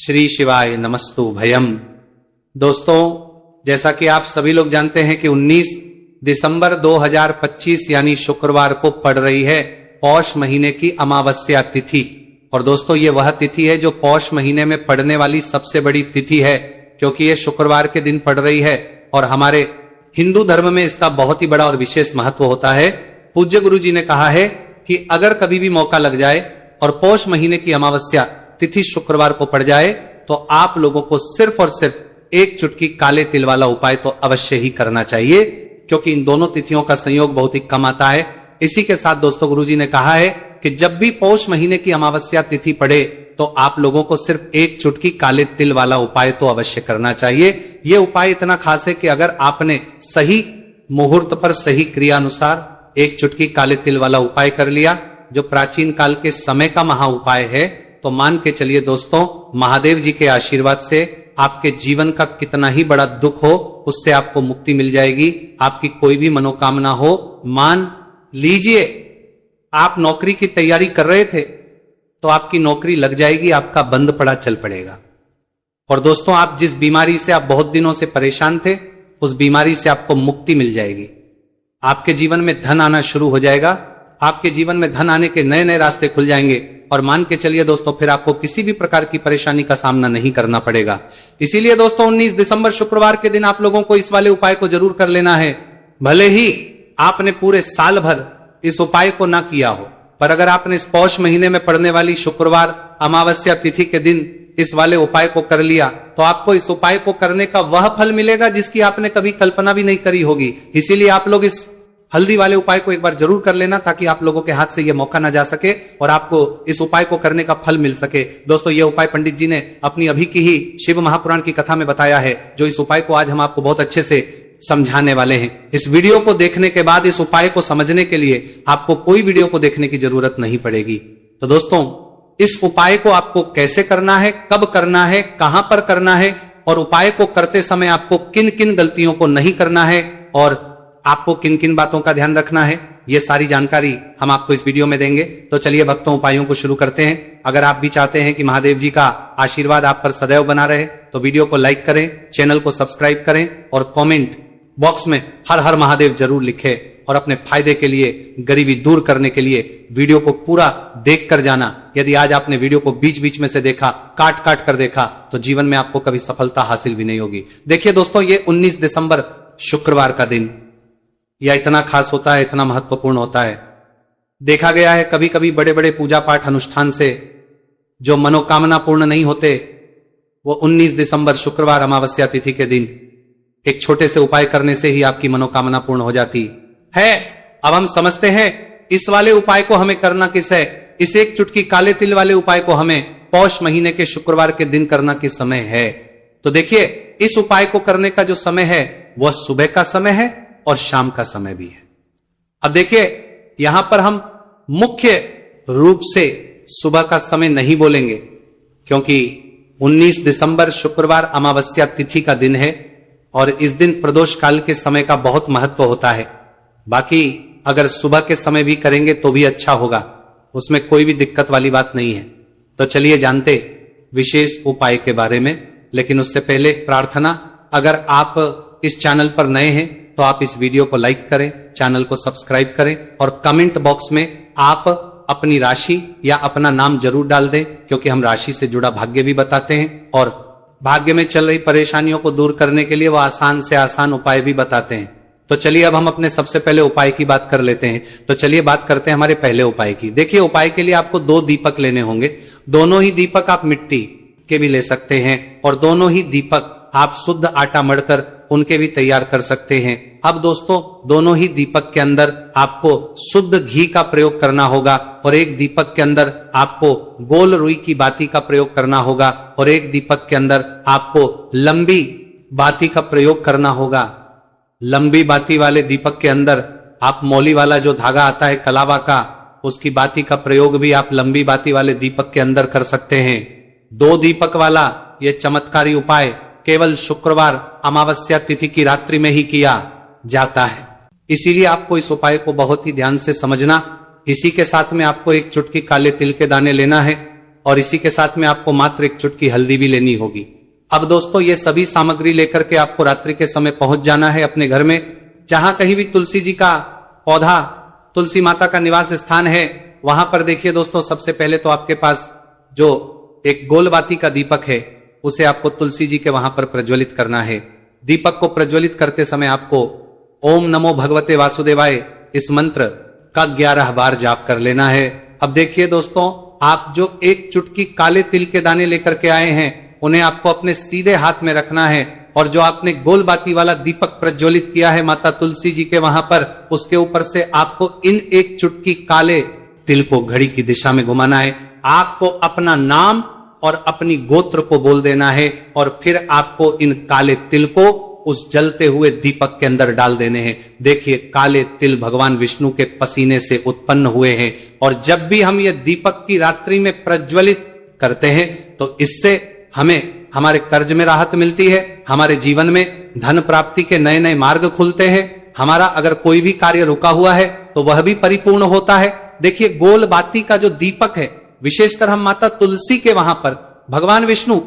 श्री शिवाय नमस्तु भयम। दोस्तों, जैसा कि आप सभी लोग जानते हैं कि 19 दिसंबर 2025 यानी शुक्रवार को पड़ रही है पौष महीने की अमावस्या तिथि। और दोस्तों, ये वह तिथि है जो पौष महीने में पड़ने वाली सबसे बड़ी तिथि है, क्योंकि ये शुक्रवार के दिन पड़ रही है और हमारे हिंदू धर्म में इसका बहुत ही बड़ा और विशेष महत्व होता है। पूज्य गुरु जी ने कहा है कि अगर कभी भी मौका लग जाए और पौष महीने की अमावस्या तिथि शुक्रवार को पड़ जाए तो आप लोगों को सिर्फ और सिर्फ एक चुटकी काले तिल वाला उपाय तो अवश्य ही करना चाहिए, क्योंकि इन दोनों तिथियों का संयोग बहुत ही कम आता है। इसी के साथ दोस्तों, गुरुजी ने कहा है कि जब भी पौष महीने की अमावस्या तिथि पड़े तो आप लोगों को सिर्फ एक चुटकी काले तिल वाला उपाय तो अवश्य करना चाहिए। यह उपाय इतना खास है कि अगर आपने सही मुहूर्त पर सही क्रिया अनुसार एक चुटकी काले तिल वाला उपाय कर लिया, जो प्राचीन काल के समय का महा उपाय है, तो मान के चलिए दोस्तों, महादेव जी के आशीर्वाद से आपके जीवन का कितना ही बड़ा दुख हो उससे आपको मुक्ति मिल जाएगी। आपकी कोई भी मनोकामना हो, मान लीजिए आप नौकरी की तैयारी कर रहे थे तो आपकी नौकरी लग जाएगी, आपका बंद पड़ा चल पड़ेगा। और दोस्तों, आप जिस बीमारी से आप बहुत दिनों से परेशान थे, उस बीमारी से आपको मुक्ति मिल जाएगी। आपके जीवन में धन आना शुरू हो जाएगा, आपके जीवन में धन आने के नए नए रास्ते खुल जाएंगे। और मान के चलिए दोस्तों, फिर आपको किसी भी प्रकार की परेशानी का सामना नहीं करना पड़ेगा। इसीलिए दोस्तों, 19 दिसंबर शुक्रवार के दिन आप लोगों को इस वाले उपाय को जरूर कर लेना है। भले ही आपने पूरे साल भर इस उपाय को ना किया हो, पर अगर आपने इस पौष महीने में पड़ने वाली शुक्रवार अमावस्या तिथि के दिन इस वाले उपाय को कर लिया तो आपको इस उपाय को करने का वह फल मिलेगा जिसकी आपने कभी कल्पना भी नहीं करी होगी। इसीलिए आप लोग इस हल्दी वाले उपाय को एक बार जरूर कर लेना, ताकि आप लोगों के हाथ से यह मौका ना जा सके और आपको इस उपाय को करने का फल मिल सके। दोस्तों, यह उपाय पंडित जी ने अपनी अभी की ही शिव महापुराण की कथा में बताया है, जो इस उपाय को आज हम आपको बहुत अच्छे से समझाने वाले हैं। इस वीडियो को देखने के बाद इस उपाय को समझने के लिए आपको कोई वीडियो को देखने की जरूरत नहीं पड़ेगी। तो दोस्तों, इस उपाय को आपको कैसे करना है, कब करना है, कहां पर करना है और उपाय को करते समय आपको किन किन गलतियों को नहीं करना है और आपको किन किन बातों का ध्यान रखना है, ये सारी जानकारी हम आपको इस वीडियो में देंगे। तो चलिए भक्तों, उपायों को शुरू करते हैं। अगर आप भी चाहते हैं कि महादेव जी का आशीर्वाद आप पर सदैव बना रहे तो वीडियो को लाइक करें, चैनल को सब्सक्राइब करें और कमेंट बॉक्स में हर हर महादेव जरूर लिखें। और अपने फायदे के लिए, गरीबी दूर करने के लिए वीडियो को पूरा देख कर जाना। यदि आज आपने वीडियो को बीच बीच में से देखा, काट काट कर देखा, तो जीवन में आपको कभी सफलता हासिल भी नहीं होगी। देखिए दोस्तों, ये 19 दिसंबर शुक्रवार का दिन यह इतना खास होता है, इतना महत्वपूर्ण होता है। देखा गया है कभी कभी बड़े बड़े पूजा पाठ अनुष्ठान से जो मनोकामना पूर्ण नहीं होते, वो 19 दिसंबर शुक्रवार अमावस्या तिथि के दिन एक छोटे से उपाय करने से ही आपकी मनोकामना पूर्ण हो जाती है। अब हम समझते हैं इस वाले उपाय को हमें करना किस है। इस एक चुटकी काले तिल वाले उपाय को हमें पौष महीने के शुक्रवार के दिन करना किस समय है। तो देखिए, इस उपाय को करने का जो समय है वह सुबह का समय है और शाम का समय भी है। अब देखिए, यहां पर हम मुख्य रूप से सुबह का समय नहीं बोलेंगे, क्योंकि 19 दिसंबर शुक्रवार अमावस्या तिथि का दिन है और इस दिन प्रदोष काल के समय का बहुत महत्व होता है। बाकी अगर सुबह के समय भी करेंगे तो भी अच्छा होगा, उसमें कोई भी दिक्कत वाली बात नहीं है। तो चलिए जानते विशेष उपाय के बारे में। लेकिन उससे पहले प्रार्थना, अगर आप इस चैनल पर नए हैं तो आप इस वीडियो को लाइक करें, चैनल को सब्सक्राइब करें और कमेंट बॉक्स में आप अपनी राशि या अपना नाम जरूर डाल दें, क्योंकि हम राशि से जुड़ा भाग्य भी बताते हैं और भाग्य में चल रही परेशानियों को दूर करने के लिए वो आसान से आसान उपाय भी बताते हैं। तो चलिए अब हम अपने सबसे पहले उपाय की बात कर लेते हैं। तो चलिए बात करते हैं हमारे पहले उपाय की। देखिए, उपाय के लिए आपको 2 दीपक लेने होंगे। दोनों ही दीपक आप मिट्टी के भी ले सकते हैं और दोनों ही दीपक आप शुद्ध आटा मढ़कर उनके भी तैयार कर सकते हैं। अब दोस्तों, दोनों ही दीपक के अंदर आपको शुद्ध घी का प्रयोग करना होगा और एक दीपक के अंदर आपको गोल रुई की बाती का प्रयोग करना होगा और एक दीपक के अंदर आपको लंबी बाती का प्रयोग करना होगा। लंबी बाती वाले दीपक के अंदर आप मौली वाला जो धागा आता है कलावा का, उसकी बाती का प्रयोग भी आप लंबी बाती वाले दीपक के अंदर कर सकते हैं। 2 दीपक वाला यह चमत्कारी उपाय केवल शुक्रवार अमावस्या तिथि की रात्रि में ही किया जाता है, इसीलिए आपको इस उपाय को बहुत ही ध्यान से समझना। इसी के साथ में आपको एक चुटकी काले तिल के दाने लेना है और इसी के साथ में आपको मात्र एक चुटकी हल्दी भी लेनी होगी। अब दोस्तों ये सभी सामग्री लेकर के आपको रात्रि के समय पहुंच जाना है अपने घर में। जहां कहीं भी तुलसी जी का पौधा, तुलसी माता का निवास स्थान है, वहां पर देखिए दोस्तों, सबसे पहले तो आपके पास जो एक गोलबाती का दीपक है उसे आपको तुलसी जी के वहां पर प्रज्वलित करना है। दीपक को प्रज्वलित करते समय आपको ओम नमो भगवते वासुदेवाय इस मंत्र का 11 बार जाप कर लेना है। अब देखिए दोस्तों, आप जो एक चुटकी काले तिल के दाने लेकर के आए हैं उन्हें आपको अपने सीधे हाथ में रखना है, और जो आपने गोलबाती वाला दीपक प्रज्वलित किया है माता तुलसी जी के वहां पर, उसके ऊपर से आपको इन एक चुटकी काले तिल को घड़ी की दिशा में घुमाना है। आपको अपना नाम और अपनी गोत्र को बोल देना है, और फिर आपको इन काले तिल को उस जलते हुए दीपक के अंदर डाल देने हैं। देखिए, काले तिल भगवान विष्णु के पसीने से उत्पन्न हुए हैं, और जब भी हम ये दीपक की रात्रि में प्रज्वलित करते हैं तो इससे हमें हमारे कर्ज में राहत मिलती है, हमारे जीवन में धन प्राप्ति के नए नए मार्ग खुलते हैं, हमारा अगर कोई भी कार्य रुका हुआ है तो वह भी परिपूर्ण होता है। देखिए, गोल बाती का जो दीपक है, विशेषकर हम माता तुलसी के वहां पर भगवान विष्णु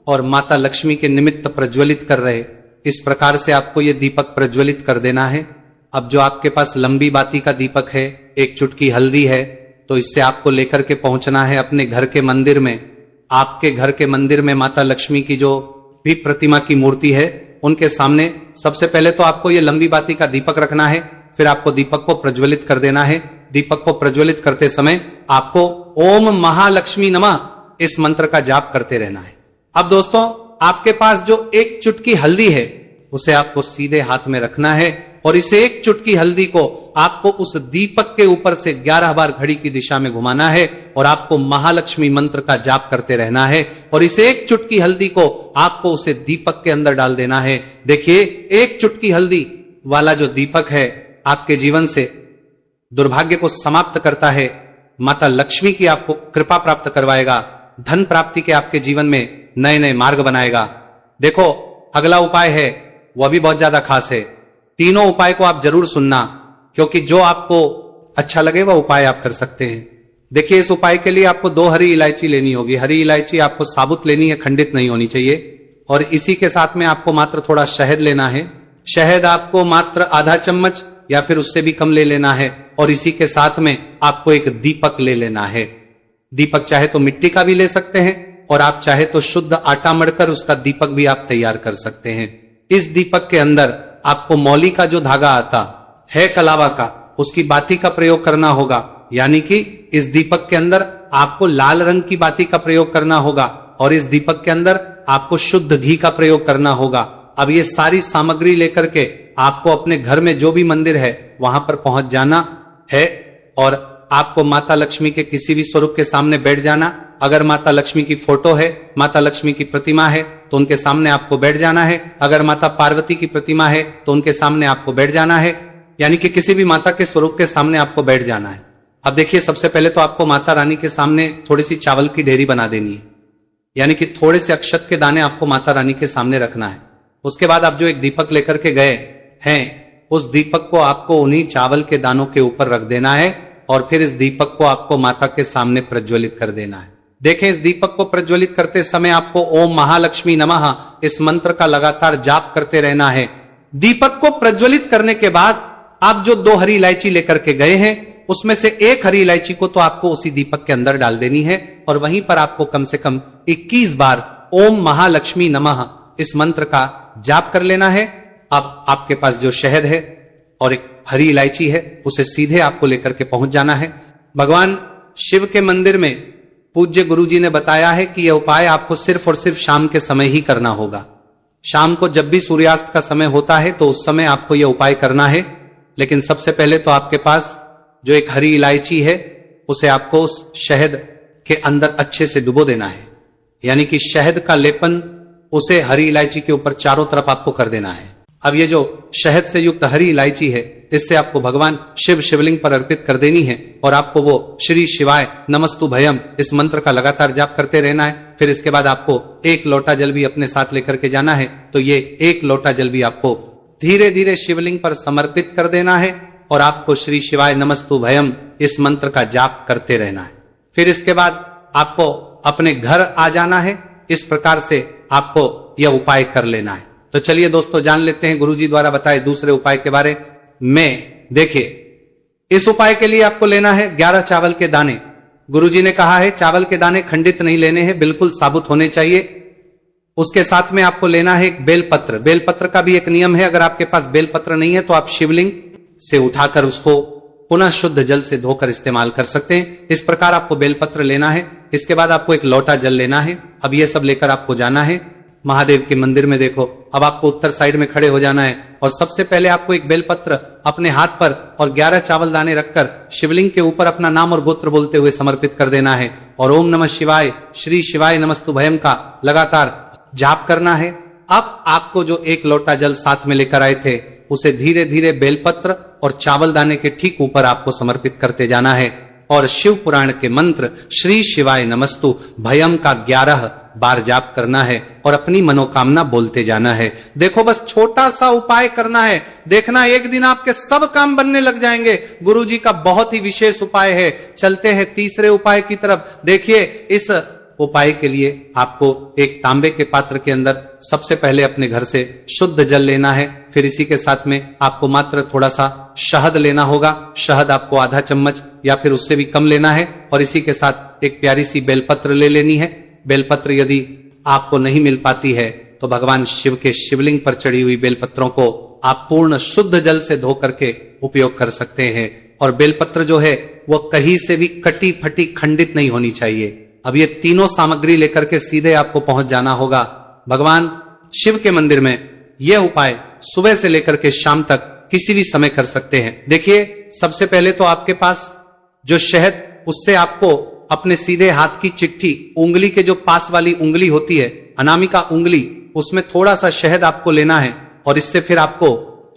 और माता लक्ष्मी के निमित्त प्रज्वलित कर रहे, इस प्रकार से आपको यह दीपक प्रज्वलित कर देना है। अब जो आपके पास लंबी बाती का दीपक है, एक चुटकी हल्दी है, तो इससे आपको लेकर के पहुंचना है अपने घर के मंदिर में। आपके घर के मंदिर में माता लक्ष्मी की जो भी प्रतिमा की मूर्ति है उनके सामने सबसे पहले तो आपको ये लंबी बाती का दीपक रखना है, फिर आपको दीपक को प्रज्वलित कर देना है। दीपक को प्रज्वलित करते समय आपको ओम महालक्ष्मी नमः इस मंत्र का जाप करते रहना है। अब दोस्तों, आपके पास जो एक चुटकी हल्दी है उसे आपको सीधे हाथ में रखना है, और इस एक चुटकी हल्दी को आपको उस दीपक के ऊपर से 11 बार घड़ी की दिशा में घुमाना है, और आपको महालक्ष्मी मंत्र का जाप करते रहना है, और इस एक चुटकी हल्दी को आपको उसे दीपक के अंदर डाल देना है। देखिए, एक चुटकी हल्दी वाला जो दीपक है आपके जीवन से दुर्भाग्य को समाप्त करता है, माता लक्ष्मी की आपको कृपा प्राप्त करवाएगा, धन प्राप्ति के आपके जीवन में नए नए मार्ग बनाएगा। देखो, अगला उपाय है वह भी बहुत ज्यादा खास है। तीनों उपाय को आप जरूर सुनना, क्योंकि जो आपको अच्छा लगे वह उपाय आप कर सकते हैं। देखिए, इस उपाय के लिए आपको 2 हरी इलायची लेनी होगी। हरी इलायची आपको साबुत लेनी है, खंडित नहीं होनी चाहिए। और इसी के साथ में आपको मात्र थोड़ा शहद लेना है। शहद आपको मात्र आधा चम्मच या फिर उससे भी कम ले लेना है, और इसी के साथ में आपको एक दीपक ले लेना है। दीपक चाहे तो मिट्टी का भी ले सकते हैं, और आप चाहे तो शुद्ध आटा मढ़कर उसका दीपक भी आप तैयार कर सकते हैं। इस दीपक के अंदर आपको मौली का जो धागा आता है कलावा का, उसकी बाती का प्रयोग करना होगा, यानी कि इस दीपक के अंदर आपको लाल रंग की बाती का प्रयोग करना होगा, और इस दीपक के अंदर आपको शुद्ध घी का प्रयोग करना होगा। अब ये सारी सामग्री लेकर के आपको अपने घर में जो भी मंदिर है वहां पर पहुंच जाना है, और आपको माता लक्ष्मी के किसी भी स्वरूप के सामने बैठ जाना। अगर माता लक्ष्मी की फोटो है, माता लक्ष्मी की प्रतिमा है, तो उनके सामने आपको बैठ जाना है। अगर माता पार्वती की प्रतिमा है तो उनके सामने आपको बैठ जाना है, यानी कि किसी भी माता के स्वरूप के सामने आपको बैठ जाना है। अब देखिए, सबसे पहले तो आपको माता रानी के सामने थोड़ी सी चावल की ढेरी बना देनी है, यानी कि थोड़े से अक्षत के दाने आपको माता रानी के सामने रखना है। उसके बाद आप जो एक दीपक लेकर के गए हैं, उस दीपक को आपको उन्हीं चावल के दानों के ऊपर रख देना है, और फिर इस दीपक को आपको माता के सामने प्रज्वलित कर देना है। देखें, इस दीपक को प्रज्वलित करते समय आपको ओम महालक्ष्मी नमः इस मंत्र का लगातार जाप करते रहना है। दीपक को प्रज्वलित करने के बाद आप जो 2 हरी इलायची लेकर के गए हैं उसमें से एक हरी इलायची को तो आपको उसी दीपक के अंदर डाल देनी है, और वहीं पर आपको कम से कम 21 बार ओम महालक्ष्मी नमः इस मंत्र का जाप कर लेना है। अब आपके पास जो शहद है और एक हरी इलायची है उसे सीधे आपको लेकर के पहुंच जाना है। भगवान शिव के मंदिर में पूज्य गुरुजी ने बताया है कि यह उपाय आपको सिर्फ और सिर्फ शाम के समय ही करना होगा। शाम को जब भी सूर्यास्त का समय होता है तो उस समय आपको यह उपाय करना है। लेकिन सबसे पहले तो आपके पास जो एक हरी इलायची है उसे आपको उस शहद के अंदर अच्छे से डुबो देना है, यानी कि शहद का लेपन उसे हरी इलायची के ऊपर चारों तरफ आपको कर देना है। अब ये जो शहद से युक्त हरी इलायची है इससे आपको भगवान शिव शिवलिंग पर अर्पित कर देनी है, और आपको वो श्री शिवाय नमस्तु भयम इस मंत्र का लगातार जाप करते रहना है। फिर इसके बाद आपको 1 लोटा जल भी अपने साथ लेकर के जाना है, तो ये 1 लोटा जल भी आपको धीरे धीरे शिवलिंग पर समर्पित कर देना है, और आपको श्री शिवाय नमस्तु भयम इस मंत्र का जाप करते रहना है। फिर इसके बाद आपको अपने घर आ जाना है। इस प्रकार से आपको यह उपाय कर लेना है। तो चलिए दोस्तों जान लेते हैं गुरुजी द्वारा बताए दूसरे उपाय के बारे में। देखिए, इस उपाय के लिए आपको लेना है 11 चावल के दाने। गुरुजी ने कहा है चावल के दाने खंडित नहीं लेने हैं, बिल्कुल साबुत होने चाहिए। उसके साथ में आपको लेना है एक बेलपत्र। बेलपत्र का भी एक नियम है, अगर आपके पास बेलपत्र नहीं है तो आप शिवलिंग से उठाकर उसको पुनः शुद्ध जल से धोकर इस्तेमाल कर सकते हैं। इस प्रकार आपको बेलपत्र लेना है। इसके बाद आपको एक लोटा जल लेना है। अब यह सब लेकर आपको जाना है महादेव के मंदिर में। देखो, अब आपको उत्तर साइड में खड़े हो जाना है और सबसे पहले आपको एक बेलपत्र अपने हाथ पर और 11 चावल दाने रखकर शिवलिंग के ऊपर अपना नाम और गोत्र बोलते हुए समर्पित कर देना है और ओम नमः शिवाय श्री शिवाय नमस्तुभयम का लगातार जाप करना है। अब आपको जो एक लोटा जल साथ में लेकर आए थे उसे धीरे धीरे बेलपत्र और चावल दाने के ठीक ऊपर आपको समर्पित करते जाना है और शिव पुराण के मंत्र श्री शिवाय नमस्तु भयम का 11 बार जाप करना है और अपनी मनोकामना बोलते जाना है। देखो, बस छोटा सा उपाय करना है, देखना एक दिन आपके सब काम बनने लग जाएंगे। गुरुजी का बहुत ही विशेष उपाय है। चलते हैं तीसरे उपाय की तरफ। देखिए, इस उपाय के लिए आपको एक तांबे के पात्र के अंदर सबसे पहले अपने घर से शुद्ध जल लेना है। फिर इसी के साथ में आपको मात्र थोड़ा सा शहद लेना होगा। शहद आपको आधा चम्मच या फिर उससे भी कम लेना है और इसी के साथ एक प्यारी सी बेलपत्र ले लेनी है। बेलपत्र यदि आपको नहीं मिल पाती है तो भगवान शिव के शिवलिंग पर चढ़ी हुई बेलपत्रों को आप पूर्ण शुद्ध जल से धो करके उपयोग कर सकते हैं। और बेलपत्र जो है वह कहीं से भी कटी फटी खंडित नहीं होनी चाहिए। अब ये तीनों सामग्री लेकर के सीधे आपको पहुंच जाना होगा भगवान शिव के मंदिर में। यह उपाय सुबह से लेकर के शाम तक किसी भी समय कर सकते हैं। देखिए, सबसे पहले तो आपके पास जो शहद, उससे आपको अपने सीधे हाथ की चिट्ठी, उंगली के जो पास वाली उंगली होती है, अनामिका उंगली, उसमें थोड़ा सा शहद आपको लेना है और इससे फिर आपको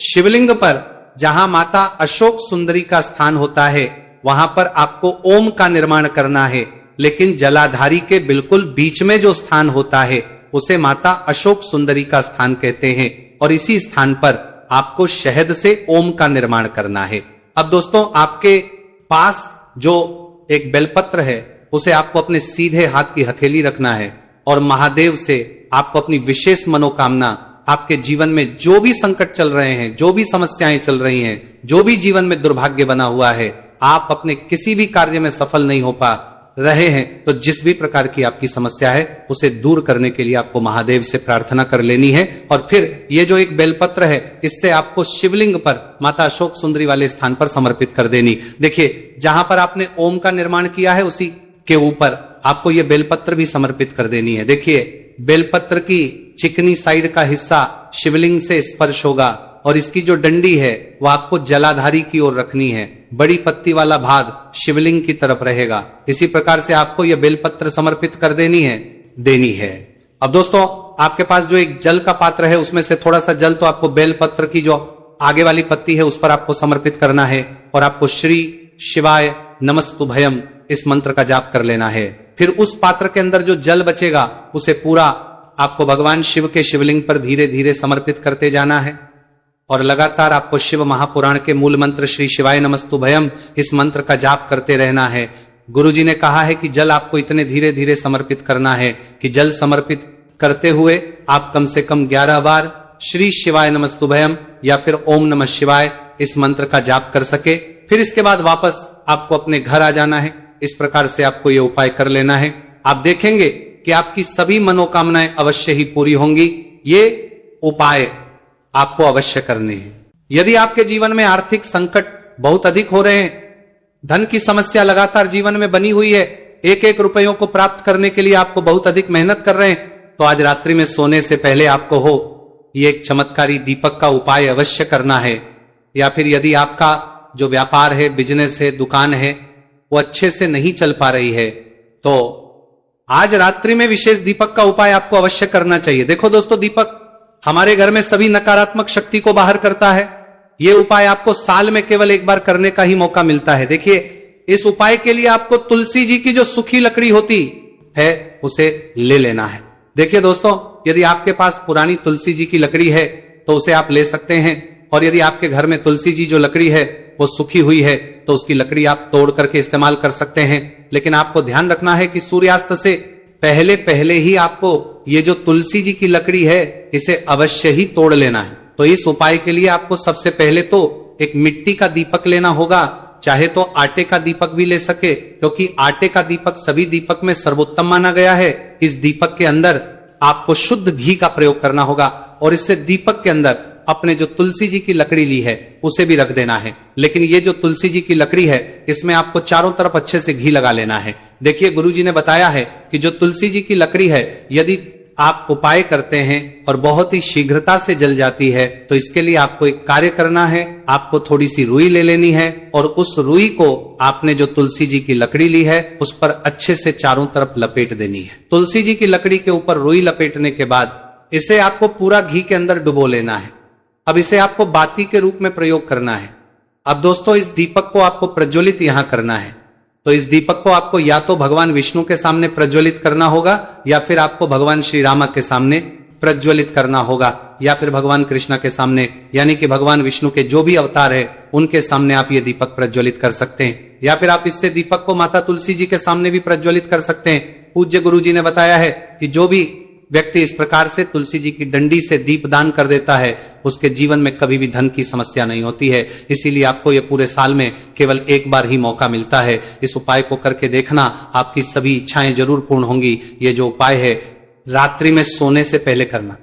शिवलिंग पर जहां माता अशोक सुंदरी का स्थान होता है वहां पर आपको ओम का निर्माण करना है। लेकिन जलाधारी के बिल्कुल बीच में जो स्थान होता है उसे माता अशोक सुंदरी का स्थान कहते हैं और इसी स्थान पर आपको शहद से ओम का निर्माण करना है। अब दोस्तों, आपके पास जो एक बेलपत्र है उसे आपको अपने सीधे हाथ की हथेली रखना है और महादेव से आपको अपनी विशेष मनोकामना, आपके जीवन में जो भी संकट चल रहे हैं, जो भी समस्याएं चल रही हैं, जो भी जीवन में दुर्भाग्य बना हुआ है, आप अपने किसी भी कार्य में सफल नहीं हो पा रहे हैं, तो जिस भी प्रकार की आपकी समस्या है उसे दूर करने के लिए आपको महादेव से प्रार्थना कर लेनी है। और फिर ये जो एक बेलपत्र है इससे आपको शिवलिंग पर माता अशोक सुंदरी वाले स्थान पर समर्पित कर देनी। देखिए, जहां पर आपने ओम का निर्माण किया है उसी के ऊपर आपको ये बेलपत्र भी समर्पित कर देनी है। देखिए, बेलपत्र की चिकनी साइड का हिस्सा शिवलिंग से स्पर्श होगा और इसकी जो डंडी है वह आपको जलाधारी की ओर रखनी है। बड़ी पत्ती वाला भाग शिवलिंग की तरफ रहेगा। इसी प्रकार से आपको यह बेलपत्र समर्पित कर देनी है। अब दोस्तों, आपके पास जो एक जल का पात्र है उसमें से थोड़ा सा जल तो आपको बेलपत्र की जो आगे वाली पत्ती है उस पर आपको समर्पित करना है और आपको श्री शिवाय नमस्तुभयम इस मंत्र का जाप कर लेना है। फिर उस पात्र के अंदर जो जल बचेगा उसे पूरा आपको भगवान शिव के शिवलिंग पर धीरे धीरे समर्पित करते जाना है और लगातार आपको शिव महापुराण के मूल मंत्र श्री शिवाय नमस्तुभयम इस मंत्र का जाप करते रहना है। गुरुजी ने कहा है कि जल आपको इतने धीरे धीरे समर्पित करना है कि जल समर्पित करते हुए आप कम से कम 11 बार श्री शिवाय नमस्तुभयम या फिर ओम नमः शिवाय इस मंत्र का जाप कर सके। फिर इसके बाद वापस आपको अपने घर आ जाना है। इस प्रकार से आपको ये उपाय कर लेना है। आप देखेंगे कि आपकी सभी मनोकामनाएं अवश्य ही पूरी होंगी। ये उपाय आपको अवश्य करने हैं। यदि आपके जीवन में आर्थिक संकट बहुत अधिक हो रहे हैं, धन की समस्या लगातार जीवन में बनी हुई है, एक एक रुपयों को प्राप्त करने के लिए आपको बहुत अधिक मेहनत कर रहे हैं, तो आज रात्रि में सोने से पहले आपको ये एक चमत्कारी दीपक का उपाय अवश्य करना है। या फिर यदि आपका जो व्यापार है, बिजनेस है, दुकान है, वो अच्छे से नहीं चल पा रही है, तो आज रात्रि में विशेष दीपक का उपाय आपको अवश्य करना चाहिए। देखो दोस्तों, दीपक हमारे घर में सभी नकारात्मक शक्ति को बाहर करता है। यह उपाय आपको साल में केवल एक बार करने का ही मौका मिलता है। देखिए, इस उपाय के लिए आपको तुलसी जी की जो सूखी लकड़ी होती है उसे ले लेना है। देखिए दोस्तों, यदि आपके पास पुरानी तुलसी जी की लकड़ी है तो उसे आप ले सकते हैं, और यदि आपके घर में तुलसी जी जो लकड़ी है वो सूखी हुई है तो उसकी लकड़ी आप तोड़ करके इस्तेमाल कर सकते हैं। लेकिन आपको ध्यान रखना है कि सूर्यास्त से पहले पहले ही आपको ये जो तुलसी जी की लकड़ी है इसे अवश्य ही तोड़ लेना है। तो इस उपाय के लिए आपको सबसे पहले तो एक मिट्टी का दीपक लेना होगा, चाहे तो आटे का दीपक भी ले सके, क्योंकि आटे का दीपक सभी दीपक में सर्वोत्तम माना गया है। इस दीपक के अंदर आपको शुद्ध घी का प्रयोग करना होगा और इससे दीपक के अंदर अपने जो तुलसी जी की लकड़ी ली है उसे भी रख देना है। लेकिन ये जो तुलसी जी की लकड़ी है इसमें आपको चारों तरफ अच्छे से घी लगा लेना है। देखिए गुरुजी ने बताया है कि जो तुलसी जी की लकड़ी है यदि आप उपाय करते हैं और बहुत ही शीघ्रता से जल जाती है तो इसके लिए आपको एक कार्य करना है। आपको थोड़ी सी रुई ले लेनी है और उस रुई को आपने जो तुलसी जी की लकड़ी ली है उस पर अच्छे से चारों तरफ लपेट देनी है। तुलसी जी की लकड़ी के ऊपर रुई लपेटने के बाद इसे आपको पूरा घी के अंदर डुबो लेना है। अब इसे आपको बाती के रूप में प्रयोग करना है। अब दोस्तों इस दीपक को आपको प्रज्वलित यहां करना है। तो इस दीपक को आपको या तो भगवान विष्णु के सामने प्रज्वलित करना होगा या फिर आपको भगवान श्री राम के सामने प्रज्वलित करना होगा या फिर भगवान कृष्ण के सामने, यानी कि भगवान विष्णु के जो भी अवतार है उनके सामने आप ये दीपक प्रज्वलित कर सकते हैं। या फिर आप इससे दीपक को माता तुलसी जी के सामने भी प्रज्वलित कर सकते हैं। पूज्य गुरु जी ने बताया है कि जो भी व्यक्ति इस प्रकार से तुलसी जी की डंडी से दीप दान कर देता है उसके जीवन में कभी भी धन की समस्या नहीं होती है। इसीलिए आपको ये पूरे साल में केवल एक बार ही मौका मिलता है। इस उपाय को करके देखना, आपकी सभी इच्छाएं जरूर पूर्ण होंगी। ये जो उपाय है रात्रि में सोने से पहले करना।